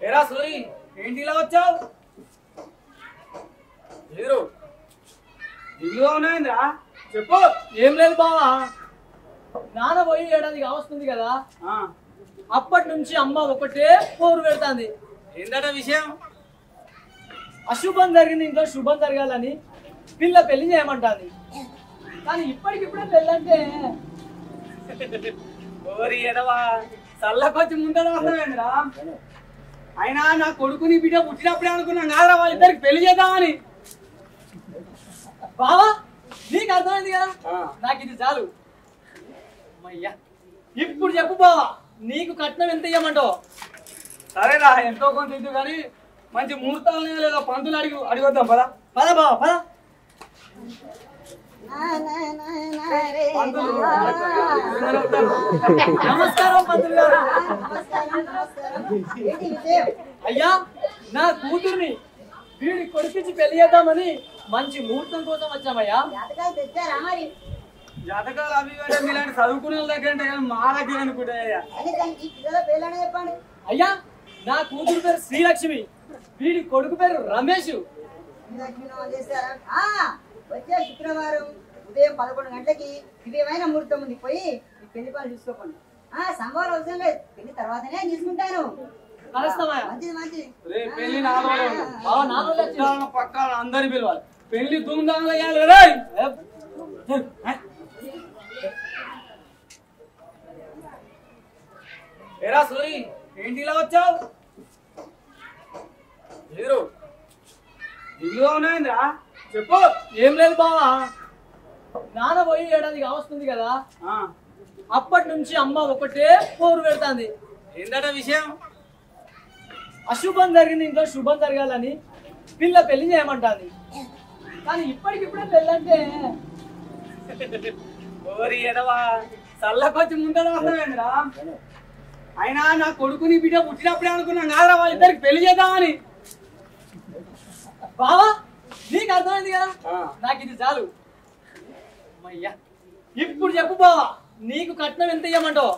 ఏరా సూరి ఏంటి ఇలా వచ్చావు? ఎదురు ఇల్లుగా ఉన్నాయిందిరా, చెప్పు. ఏం లేదు బావా, నాన్న పోయి ఏడాది కావస్తుంది కదా, అప్పటి నుంచి అమ్మ ఒకటే పోరు పెడుతుంది. ఏందట విషయం? అశుభం జరిగింది, ఇంట్లో శుభం జరగాలని పిల్ల పెళ్లి చేయమంటాది. కానీ ఇప్పటికిప్పుడే పెళ్ళంటే ఓరి ఎదవా, చల్లకొచ్చి ముందర వస్తావేంద్రా? అయినా నా కొడుకుని బిడ్డ పుట్టినప్పుడే అనుకున్నాం కాదురా వాళ్ళిద్దరికి పెళ్లి చేద్దామని. బావా నీకు అర్థమైంది కదా, నాకు ఇది చాలు. అమ్మయ్యా, ఇప్పుడు చెప్పు బావా, నీకు కట్నం ఎంత ఇయ్యమంటావు? సరేరా, ఎంతో కొంత ఇద్దు కానీ మంచి ముహూర్తాలు లేదా పంతులు అడిగొద్దాం పదా. పద బావా పద. నమస్కారం పంతులు గారు. అయ్యా, నా కూతుర్ని వీడి కొడుకించి పెళ్లి చేద్దామని మంచి ముహూర్తం కోసం వచ్చామయ్యా. జాతకాలు అవి మీలాంటి చదువుకునే వాళ్ళ దగ్గర అంటే కానీ మా దగ్గర అనుకుంటాయ్యా. అయ్యా, నా కూతురు పేరు శ్రీలక్ష్మి, వీడి కొడుకు పేరు రమేష్. వచ్చే శుక్రవారం ఉదయం 11 గంటలకి దివ్యమైన ముహూర్తం ఉంది, పోయి పెళ్లి పనులు చూసుకోకండి. సంగవారం అవసరం లేదు, పెళ్లి తర్వాతనే తీసుకుంటాను. మంచిది మంచిది. పెళ్లి పక్క అందరిని పిలవాలి, పెళ్లి ధూమ్ధాంగా చేయాలి. ఏరా సూరి ఏంటి ఇలా వచ్చావు? ఎదురు ఇల్లుగా ఉన్నాయిందిరా, చెప్పు. ఏం లేదు బావా, నాన్న పోయి ఏడాది కావస్తుంది కదా, అప్పటి నుంచి అమ్మ ఒకటే పోరు పెడుతుంది. ఏందట విషయం? అశుభం జరిగింది, ఇంట్లో శుభం జరగాలని పిల్ల పెళ్లి చేయమంటాది. కానీ ఇప్పటికిప్పుడే పెళ్ళంటే ఓరి ఎదవా, చల్లకొచ్చి ముందర వస్తావేంద్రా? అయినా నా కొడుకుని బిడ్డ పుట్టినప్పుడే అనుకున్నాం కాదురా వాళ్ళిద్దరికి పెళ్లి చేద్దామని. బావా నీకు అర్థమైంది కదా, నాకు ఇది చాలు. అమ్మయ్యా, ఇప్పుడు చెప్పు బావా, నీకు కట్నం ఎంత ఇయ్యమంటావు?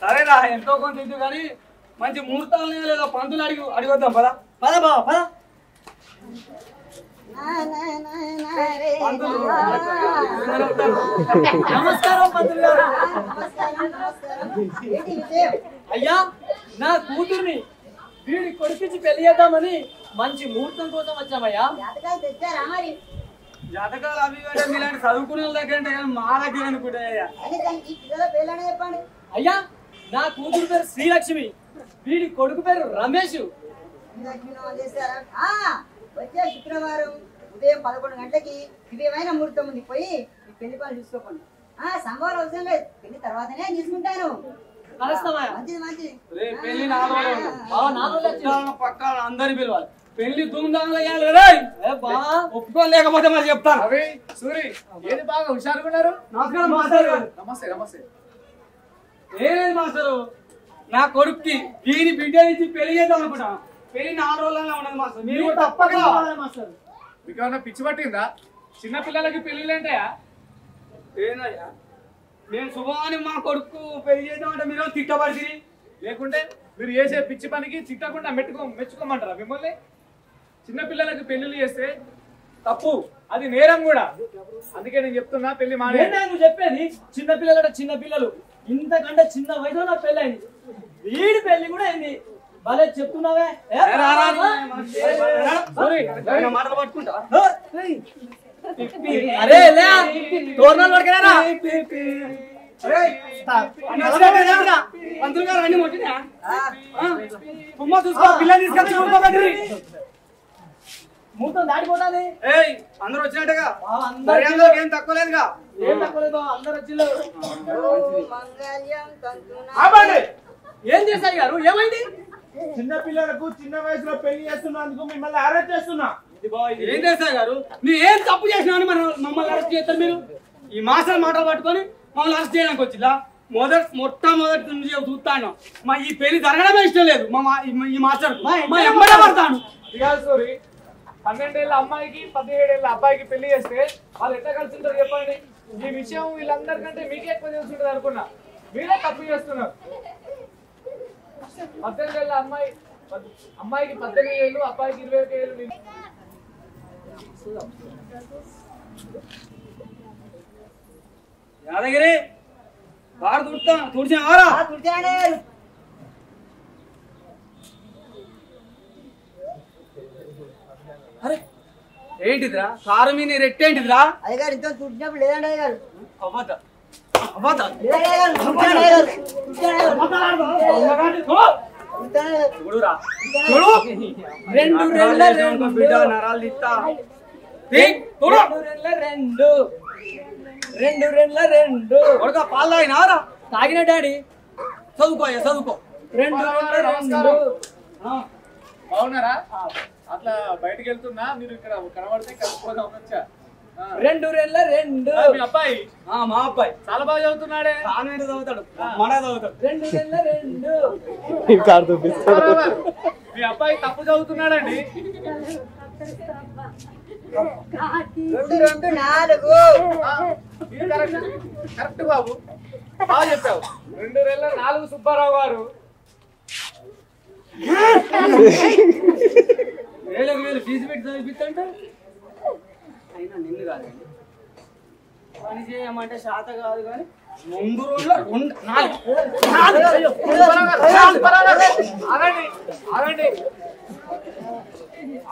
సరేరా, ఎంతో కొంత ఇద్దు కానీ మంచి ముహూర్తాలు లేదా పంతులు అడిగొద్దాం పదా. పద బావా పద. నమస్కారం పంతులు గారు. అయ్యా, నా కూతుర్ని వీడి కొడుకించి పెళ్లి చేద్దామని మంచి ముహూర్తం కోసం వచ్చామయ్యా. జాతకాలు అవి మీలాంటి చదువుకునే వాళ్ళ దగ్గర అంటే కానీ మా దగ్గర అనుకుంటాయ్యా. అయ్యా, నా కూతురు పేరు శ్రీలక్ష్మి, వీడి కొడుకు పేరు రమేష్. వచ్చే శుక్రవారం ఉదయం 11 గంటలకి దివ్యమైన ముహూర్తం ఉంది, పోయి పెళ్లి పనులు చూసుకోకండి. సంగవారం అవసరం లేదు, పెళ్లి తర్వాతనే తీసుకుంటాను. మంచిది మంచిది. పెళ్లి పక్క అందరిని పిలవాలి, పెళ్లి ధూమ్ధాంగా చేయాలి. ఒప్పుకోలేకపోతే మరి చెప్తాను. అవి సూరి ఏది బాగా హుషారుగా ఉన్నారు. నమస్కారం మాస్టర్ గారు. నమస్తే నమస్తే. ఏది మాస్టరు, నా కొడుక్కి దీని బిడ్డ నుంచి పెళ్లి చేద్దాం అనుకుంటాను. పెళ్లి 4 రోజులలో ఉన్నది మాస్టర్, మీరు తప్పక మాస్టర్. మీకు ఏమన్నా పిచ్చి పట్టిందా? చిన్న పిల్లలకి పెళ్లిళ్ళు ఏంటయా? ఏందయ్యా, నేను శుభాన్ని మా కొడుకు పెళ్లి చేద్దామంటే మీరు తిట్టబడి, లేకుంటే మీరు చేసే పిచ్చి పనికి తిట్టకుండా మెచ్చుకోమంటారా మిమ్మల్ని? చిన్న పిల్లలకి పెళ్లిళ్ళు చేస్తే తప్పు, అది నేరం కూడా. అందుకే నేను చెప్తున్నా, పెళ్లి మానే. నువ్వు చెప్పేది చిన్న పిల్లలు, చిన్న పిల్లలు ఇంతకంటే చిన్న వయసులో నా పెళ్లి అయింది, వీడి పెళ్లి కూడా అయింది. భలే చెప్తున్నావే. మాటలు పట్టుకుంటా. అరే తోరణాలు పట్టుకురా. పంతులు గారు అన్ని మొట్టినా తుమ్మ చూసుకో, పిల్లలు తీసుకొచ్చి ముహూర్తం దాటిపోతుంది. అందరూ వచ్చినట్టుగా అందరూ ఏం తక్కువ లేదుగా. ఏం తక్కువ లేదు, అందరు వచ్చి. ఏం చేశారు గారు, ఏమైంది? చిన్న పిల్లలకు చిన్న వయసులో పెళ్లి చేస్తున్నందుకు మిమ్మల్ని అరెస్ట్ చేస్తున్నా. ఏం చేశారు గారు, మీరు ఏం తప్పు చేసినా అని మమ్మల్ని అరెస్ట్ చేస్తారు. మీరు ఈ మాసాలు మాటలు పట్టుకొని మమ్మల్ని అరెస్ట్ చేయడానికి వచ్చిందా? మొట్టమొదటి నుంచి చూస్తాను, మా ఈ పెళ్లి జరగడమే ఇష్టం లేదు. ఈ మాస్టర్ మా ఎంబడే పడతాను. 12 ఏళ్ల అమ్మాయికి 17 ఏళ్ల అబ్బాయికి పెళ్లి చేస్తే వాళ్ళు ఎట్లా కలిసి ఉంటారు చెప్పండి? ఈ విషయం వీళ్ళందరికంటే మీకే ఎక్కువ తెలుసుంటుంది అనుకున్నా. మీరే తప్పు చేస్తున్నారు. 18 ఏళ్ళ అమ్మాయికి 18 ఏళ్ళు, అబ్బాయికి 21 ఏళ్ళు. యాదగిరి కారు తుడిచినావారా? అరే ఏంటిదిరా కారు మీద రెట్టేంటిదిరా? అయ్యగారు ఇంత తుడిచినప్పుడు లేదండి అయ్యగారు. అవ్వద్దా అవ్వద్దా చూడురా చూడు 2 బిడ్డ నరాలు తీస్తా. 2 కొడుక పాలు తాగినారా? తాగిన డాడీ. చదువుకో చదువుకో. 2 బాగున్నారా? అట్లా బయటకు వెళ్తున్నా, మీరు ఇక్కడ కనబడితే కలిసిపోదాం వచ్చా. 2 మీ అబ్బాయి మా అబ్బాయి చాలా బాగా చదువుతున్నాడే. కాన్వెంట్ చదువుతాడు, మన చదువుతాడు. 2 మీ అబ్బాయి తప్పు చదువుతున్నాడండి. 2 4 ఇది కరెక్ట్ బాబు, బాగా చెప్పావు. 2 4 సుబ్బారావు గారు. వేలకు వేలు ఫీజు పెట్టి చదివిస్తుంటే అయినా నిన్ను కాదండి పని చేయమంటే శాత కాదు. కానీ 2 రోజుల్లో 4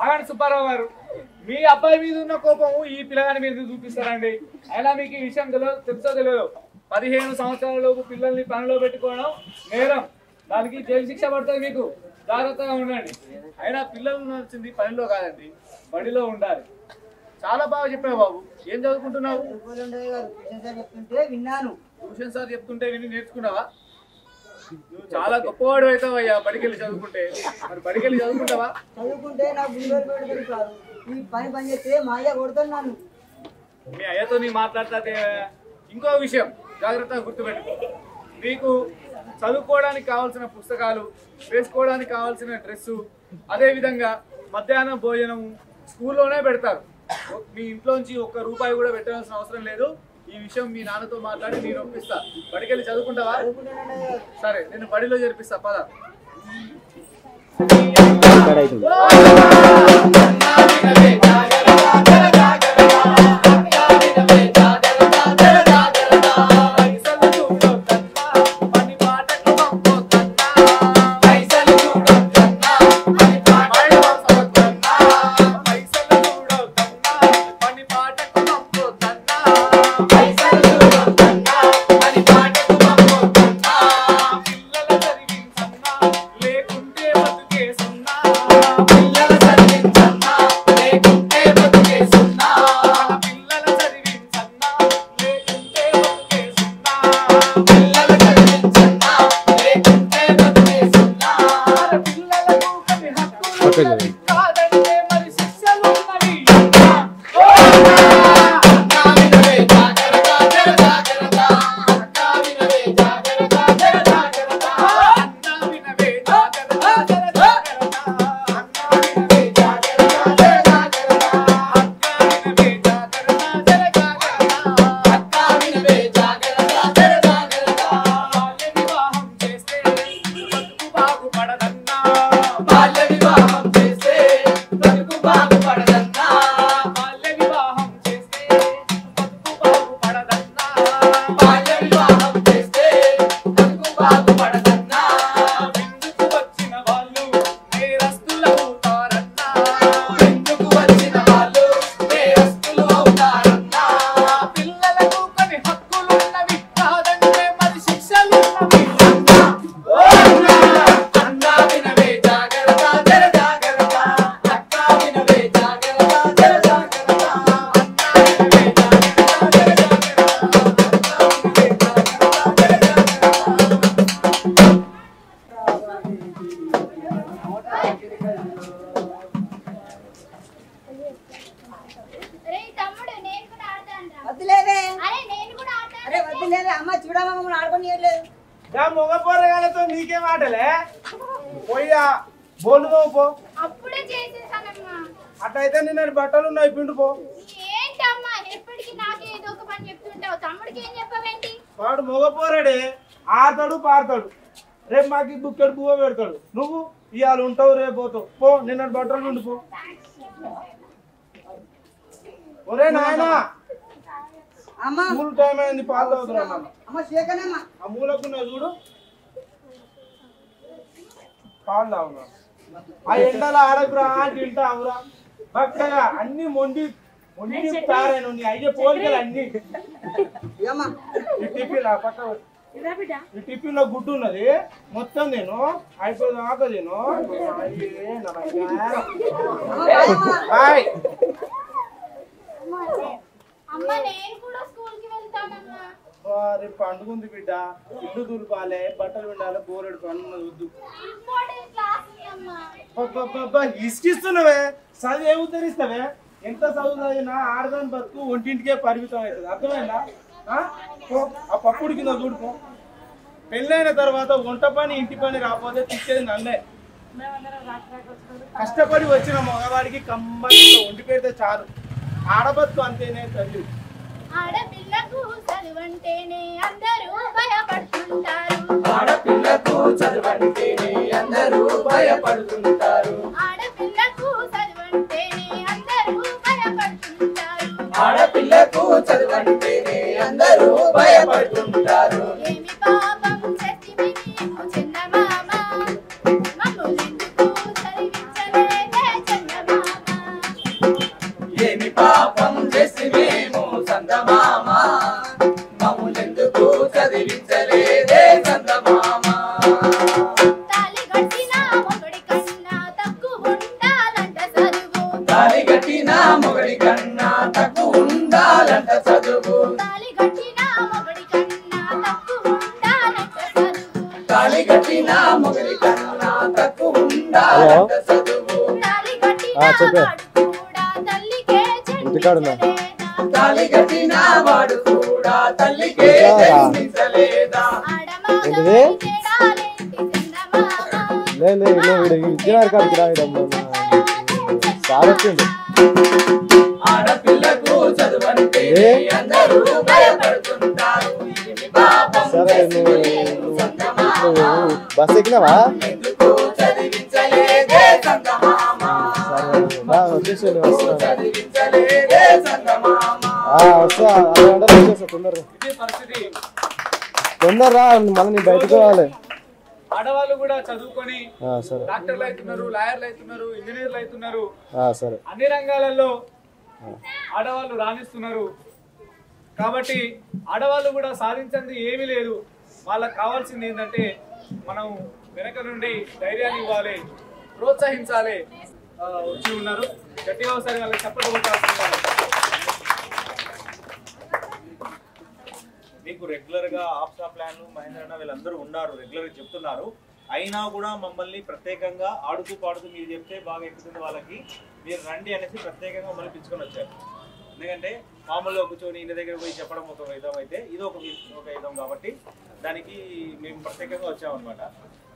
ఆగండి సుబ్బారావు గారు. మీ అబ్బాయి మీద ఉన్న కోపము ఈ పిల్లగాని మీద చూపిస్తారండి. అయినా మీకు ఈ విషయం తెలుసో తెలియదు, 15 సంవత్సరాలలోపు పిల్లల్ని పనిలో పెట్టుకోవడం నేరం. దానికి జైలు శిక్ష పడుతుంది. మీకు జాగ్రత్తగా ఉండండి. అయినా పిల్లలు ఉండాల్సింది పనిలో కాదండి, బడిలో ఉండాలి. చాలా బాగా చెప్పావు బాబు. ఏం చదువుకుంటున్నావు? చెప్తుంటే విన్నాను. ట్యూషన్ సార్ చెప్తుంటే విని నేర్చుకున్నావా? నువ్వు చాలా గొప్పవాడు అవుతావయ్యా బడికెళ్ళి చదువుకుంటే. మరి బడికెళ్ళి చదువుకుంటావా? చదువుకుంటే నాకు గుండెలు పెడుతుంది కాదు. ఈ పని చేస్తే మా అయ్య కొడుతున్నాను. మీ అయ్యతో నీ మాట్లాడితే. ఇంకో విషయం జాగ్రత్తగా గుర్తుపెట్టుకో. మీకు చదువుకోవడానికి కావాల్సిన పుస్తకాలు, వేసుకోవడానికి కావాల్సిన డ్రెస్సు, అదేవిధంగా మధ్యాహ్నం భోజనం స్కూల్లోనే పెడతారు. మీ ఇంట్లోంచి ₹1 కూడా పెట్టాల్సిన అవసరం లేదు. ఈ విషయం మీ నాన్నతో మాట్లాడి నేను ఒప్పిస్తా. బడికెళ్ళి చదువుకుంటావా? సరే, నేను బడిలో చేర్పిస్తా. పద. అమ్మ చూడమ్మ మమ్మల్ని ఆడుకొని ఇవ్వలేదు. మొగ పోరగాలతో నీకేం ఆటలే పోయ్యా బోలు పో. అప్పుడే చేసేసానమ్మా. అట్లయితే నేను బట్టలు ఉన్నాయి పిండు పో. ఏంటమ్మా ఎప్పటికీ నాకే ఏదో ఒక పని చెప్తుంటావు. వాడికి ఏం చెప్పవేంటి? వాడు మగపోరాడే ఆడతాడు పాడతాడు. రేపు మాకు బుక్కడు పువ్వ పెడతాడు. నువ్వు ఇవాళ ఉంటావు రేపు పోతావు. పో నిన్న బట్టలు ఉండిపో. ఒరే నాయనా అమ్మా స్కూల్ టైం అయింది, పాలు తాగుతున్నా. అమ్మ శేఖరమ్మ ఆ మూలకున్నా చూడు, పాలు తాగున్నా. ఆ ఎండలో ఆడకురా తింటావురా పక్కగా అన్ని మొండి తారాను. నీ అయ్యే పోలికలు అన్ని ఏమ్మా ఈ టిఫిన్ పక్క ఈ టిఫిన్ లో గుడ్డు ఉన్నది మొత్తం నేను అయిపోయేదాకా నేను. బాయ్. అమ్మ నేను కూడా స్కూల్ కి వెళ్తానమ్మా. రేపు పండుగ ఉంది బిడ్డ. ఇల్లు దులిపాలి, బట్టలు విండాలి, బోరెడు పనులు వద్దు. ఇంపార్టెంట్ క్లాస్ ఉంది అమ్మా. ఇసుకిస్తున్నావే. చదువు ఏ ఉద్ధరిస్తావే? ఎంత చదువు చదివినా ఆడదాని బతుకు ఒంటింటికే పరిమితం అవుతుంది. అర్థమైందా? ఆ పప్పుడు కింద చూడుకో. పెళ్ళైన తర్వాత వంట పని ఇంటి పని రాకపోతే తిట్టేది నన్నే. కష్టపడి వచ్చిన మగవాడికి కమ్మని వండి పెడితే చాలు. ఆడబతుకు అంతేనే తల్లి. ఆడపిల్లకు చదువంటేనే అందరూ భయపడుతుంటారు. ఆడపిల్లకు చదువంటేనే అందరూ భయపడుతుంటారు. ఆడపిల్లకు చదువంటేనే అందరూ భయపడుతుంటారు. ఆడపిల్లకు చదువంటేనే అందరూ భయపడుతుంటారు. ఏమి పాపం చేసిమి నీవు చందమామ, మమ్ములెందుకు చదివించలేదే చందమామ. ఏమి పాపం చేసి మేము చందమామ, మమ్ములెందుకు చదివించలేదే చందమామ. తాళి కట్టిన మొగుడి కన్నా తక్కువ ఉండాలంట చదువు. తాళి కట్టిన మొగడి కన్నా తక్కువ ఉండాలంట చదువు. తాళి కట్టిన మొగుడి కన్నా తక్కువ ఉండాలంట చదువు. తాళి కట్టిన మొగడి కన్నా తక్కువ ఉండాలంట చదువు. తాళి కట్టిన వాడు కూడా తల్లికే జన్మించలేదా. తాళి కట్టిన వాడు కూడా తల్లికే జన్మించలేదా. ఆడమగని తేడాలేంటి చందమామ. ఆడపిల్లకు చదువంటే అందరూ భయపడుతుంటారు. ఏమి పాపం చేసి మేము చందమామ, బస్ ఎక్కినావా? ఎందుకు చదివించలేదే చందమామ. చదివించలేదే చందమామ. ఇది పరిస్థితి. తొందరరా, మళ్ళీ నీ బయటకు రావాలి. ఆడవాళ్ళు కూడా చదువుకొని సరే డాక్టర్లు అవుతున్నారు, లాయర్లు అవుతున్నారు, ఇంజనీర్లు అవుతున్నారు. సరే అన్ని రంగాలలో ఆడవాళ్ళు రాణిస్తున్నారు. కాబట్టి ఆడవాళ్ళు కూడా సాధించింది ఏమీ లేదు. వాళ్ళకి కావాల్సింది ఏంటంటే మనం వెనక నుండి ధైర్యాన్ని ఇవ్వాలి, ప్రోత్సహించాలి. వచ్చి ఉన్నారు, గట్టిగా ఒకసారి వాళ్ళకి చప్పట్లు కొట్టాల్సింది. మీకు రెగ్యులర్ గా ఆప్షా ప్లాన్లు మహేంద్ర వీళ్ళందరూ ఉన్నారు, రెగ్యులర్ గా చెప్తున్నారు. అయినా కూడా మమ్మల్ని ప్రత్యేకంగా ఆడుతూ పాడుతూ మీరు చెప్తే బాగా ఎక్కుతుంది వాళ్ళకి, మీరు రండి అనేసి ప్రత్యేకంగా మమ్మల్ని పిలుచుకొని వచ్చారు. ఎందుకంటే మామూలుగా కూర్చొని ఇంటి దగ్గర పోయి చెప్పడం ఒక విధం అయితే ఇది ఒక విధం కాబట్టి దానికి మేము ప్రత్యేకంగా వచ్చామన్నమాట.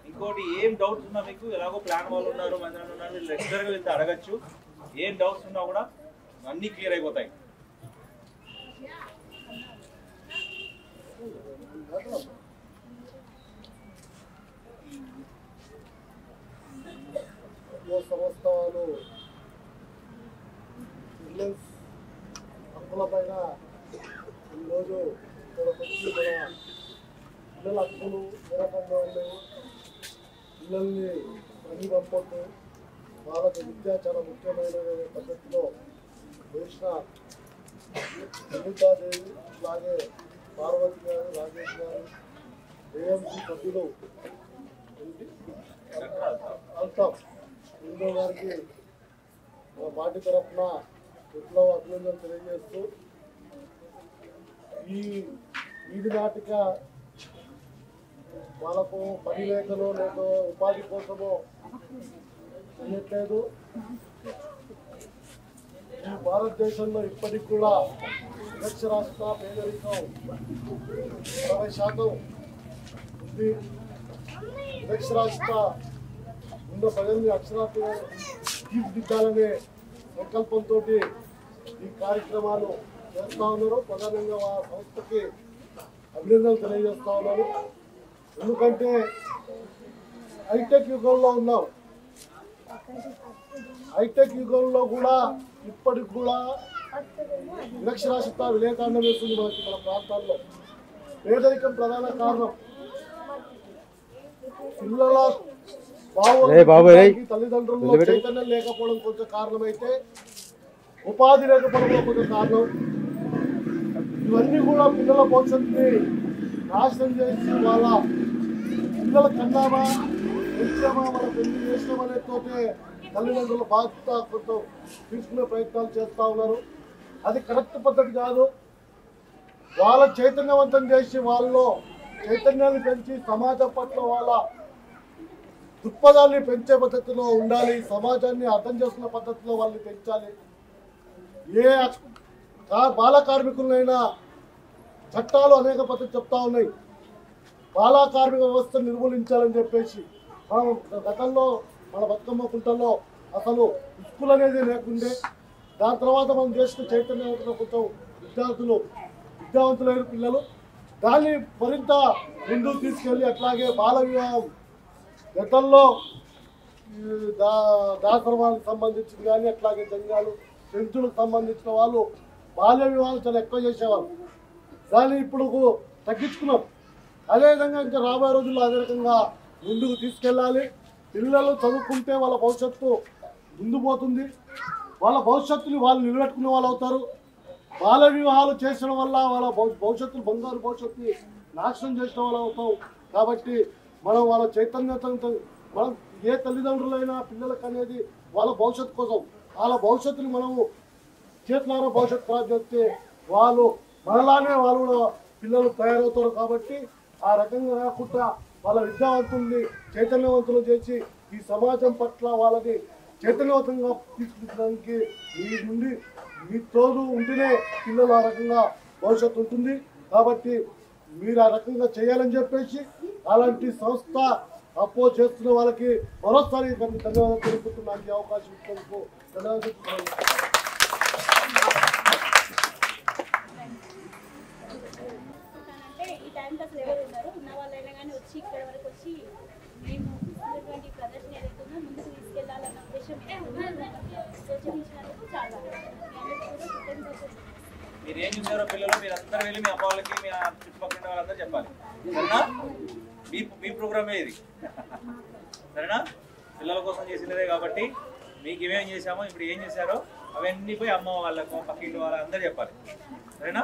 ఇంకోటి ఏం డౌట్స్ ఉన్నా మీకు, ఎలాగో ప్లాన్ వాళ్ళు ఉన్నారు, మహేంద్ర ఉన్నారు, మీరు రెగ్యులర్గా వెళ్తే అడగచ్చు. ఏం డౌట్స్ ఉన్నా కూడా అన్నీ క్లియర్ అయిపోతాయి. సంస్థలు విజిలెన్స్ హక్కుల పైన ఈరోజు వచ్చి మన పిల్లల హక్కులు ఏ రకంగా ఉన్నాయి, పిల్లల్ని పని పంపొద్దు, వాళ్ళకి విద్య చాలా ముఖ్యమైన పద్ధతిలో చేసిన సునీతాదేవి, అలాగే పార్వతి గారు, రాజేష్ గారు, ఏఎంసీ సభ్యులు అంతా ఇందో గారికి మా పార్టీ తరఫున విప్లవ అభినందనలు తెలియజేస్తూ, ఈ వీధి నాటిక వాళ్ళకు పని లేకనో లేక ఉపాధి కోసమో చేయట్లేదు. ఈ భారతదేశంలో ఇప్పటికి కూడా నిరక్షరాస్యత, పేదరికం 60% ఉంది. నిరక్షరాస్యత ఉన్న ప్రజల్ని అక్షరాస్యత తీర్చిదిద్దాలనే సంకల్పంతో ఈ కార్యక్రమాలు చేస్తూ ఉన్నారు. ప్రధానంగా ఆ సంస్థకి అభినందనలు తెలియజేస్తా ఉన్నాను. ఎందుకంటే హైటెక్ యుగంలో ఉన్నాం. హైటెక్ యుగంలో కూడా ఇప్పటికి కూడా నిరక్షరాస్యత విలేకాండం వేస్తుంది మనకి మన ప్రాంతాల్లో. పేదరికం ప్రధాన కారణం. పిల్లల తల్లిదండ్రులు చైతన్యం లేకపోవడం కొంచెం కారణమైతే, ఉపాధి లేకపోవడం కొంచెం కారణం. ఇవన్నీ కూడా పిల్లల భవిష్యత్తుని నాశనం చేసి వాళ్ళ పిల్లల కన్నామా పెంచామా వాళ్ళ పెళ్లి చేసినామనేతోటే తల్లిదండ్రుల బాధ్యత కొంచెం తీసుకునే ప్రయత్నాలు చేస్తూ ఉన్నారు. అది కరెక్ట్ పద్ధతి కాదు. వాళ్ళ చైతన్యవంతం చేసి వాళ్ళలో చైతన్యాన్ని పెంచి సమాజం పట్ల వాళ్ళ దృక్పథాన్ని పెంచే పద్ధతిలో ఉండాలి. సమాజాన్ని అర్థం చేసుకునే పద్ధతిలో వాళ్ళని పెంచాలి. ఏ బాల కార్మికులైనా చట్టాలు అనేక పద్ధతి చెప్తా ఉన్నాయి. బాల కార్మిక వ్యవస్థను నిర్మూలించాలని చెప్పేసి మనం గతంలో మన బతుకమ్మ కుంటల్లో అసలు స్కూల్ అనేది లేకుండే. దాని తర్వాత మనం చేసిన చైతన్యవంతుల కొంచెం విద్యావంతులైన పిల్లలు దాన్ని మరింత ముందుకు తీసుకెళ్ళి అట్లాగే బాల వివాహం గతంలో దాసరవాళ్ళకి సంబంధించిన కానీ అట్లాగే జంగాలు పెంచులకు సంబంధించిన వాళ్ళు బాల్య వివాహాలు చాలా ఎక్కువ చేసేవాళ్ళు. దాన్ని ఇప్పుడు తగ్గించుకున్నాం. అదేవిధంగా ఇంకా రాబోయే రోజుల్లో అదే రకంగా ముందుకు తీసుకెళ్ళాలి. పిల్లలు చదువుకుంటే వాళ్ళ భవిష్యత్తు ముందు పోతుంది. వాళ్ళ భవిష్యత్తుని వాళ్ళు నిలబెట్టుకునే వాళ్ళు అవుతారు. బాల్య వివాహాలు చేసడం వల్ల వాళ్ళ భవిష్యత్తును బంగారు భవిష్యత్తుని నాశనం చేసిన వాళ్ళు అవుతాం. కాబట్టి మనం వాళ్ళ చైతన్యత మనం ఏ తల్లిదండ్రులైనా పిల్లలకు అనేది వాళ్ళ భవిష్యత్తు కోసం వాళ్ళ భవిష్యత్తుని మనము చేతులారా భవిష్యత్తు ఖరాబ్ చేస్తే వాళ్ళు మనలానే వాళ్ళు కూడా పిల్లలు తయారవుతారు. కాబట్టి ఆ రకంగా కాకుండా వాళ్ళ విద్యావంతుల్ని చైతన్యవంతులు చేసి ఈ సమాజం పట్ల వాళ్ళని చైతన్యవంతంగా తీసుకుంటానికి మీ తోడు ఉంటేనే పిల్లలు ఆ రకంగా భవిష్యత్తు ఉంటుంది. కాబట్టి మీరు ఆ రకంగా చేయాలని చెప్పేసి అలాంటి సంస్థ అపోజ్ చేస్తున్న వాళ్ళకి మరోసారి ధన్యవాదాలు తెలుపుతున్నాను. ఈ అవకాశం ఇచ్చినందుకు ధన్యవాదాలు. ఈ టైంకి అసలు ఎవరు ఉన్నారు ఉన్న వాళ్ళైనా కానీ వచ్చి ఇక్కడ వరకు వచ్చి మేము ఇస్తున్నటువంటి ప్రదర్శన ఏదైతుందో ముందుకు తీసుకెళ్లాలన్న ఉద్దేశం ప్రోత్సహించినందుకు చాలా మీరు ఏం చూసారో పిల్లలు మీరు అందరూ వెళ్ళి మీ అమ్మ వాళ్ళకి మీ చుట్టుపక్కల ఉన్న వాళ్ళందరూ చెప్పాలి. సరేనా? మీ ప్రోగ్రామే ఇది. సరేనా? పిల్లల కోసం చేసినదే కాబట్టి మీకు ఏమేమి చేశామో ఇప్పుడు ఏం చేశారో అవన్నీ పోయి అమ్మ వాళ్ళకు పక్కింటి వాళ్ళందరూ చెప్పాలి. సరేనా?